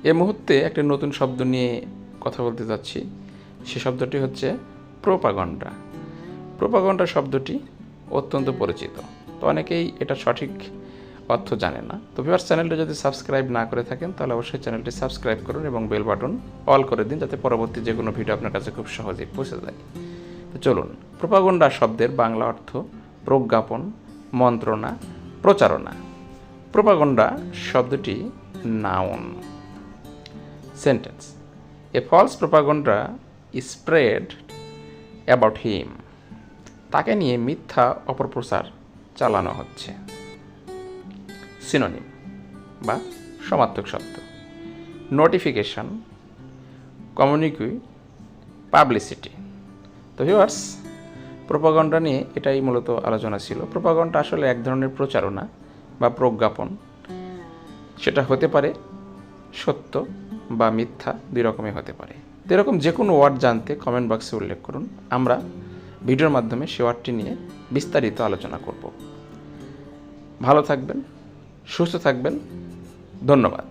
এই মুহূর্তে একটা নতুন শব্দ নিয়ে কথা বলতে যাচ্ছি। সে শব্দটি হচ্ছে প্রোপাগান্ডা। প্রোপাগান্ডা শব্দটি অত্যন্ত পরিচিত, তো অনেকেই এটা সঠিক অর্থ জানে না। তো ভিউয়ার্স, চ্যানেলটি যদি সাবস্ক্রাইব না করে থাকেন তাহলে অবশ্যই চ্যানেলটি সাবস্ক্রাইব করুন এবং বেল বাটন অল করে দিন, যাতে পরবর্তী যে কোনো ভিডিও আপনার কাছে খুব সহজেই পৌঁছে যায়। তো চলুন, প্রোপাগান্ডা শব্দের বাংলা অর্থ প্রজ্ঞাপন, মন্ত্রণা, প্রচারণা। প্রোপাগান্ডা শব্দটি noun. Sentence: a false propaganda is spread about him. তাকে নিয়ে মিথ্যা অপপ্রচার চালানো হচ্ছে। সিনোনিম বা সমার্থক শব্দ: নোটিফিকেশন, কমিউনিকে, পাবলিসিটি। তো ভিউয়ার্স, প্রোপাগান্ডা নিয়ে এটাই মূলত আলোচনা ছিল। প্রোপাগান্ডা আসলে এক ধরনের প্রচারণা বা প্রজ্ঞাপন। সেটা হতে পারে সত্য বা মিথ্যা, দুই রকমই হতে পারে। তো এরকম যে কোনো ওয়ার্ড জানতে কমেন্ট বক্সে উল্লেখ করুন, আমরা ভিডিওর মাধ্যমে সে ওয়ার্ডটি নিয়ে বিস্তারিত আলোচনা করব। ভালো থাকবেন, সুস্থ থাকবেন। ধন্যবাদ।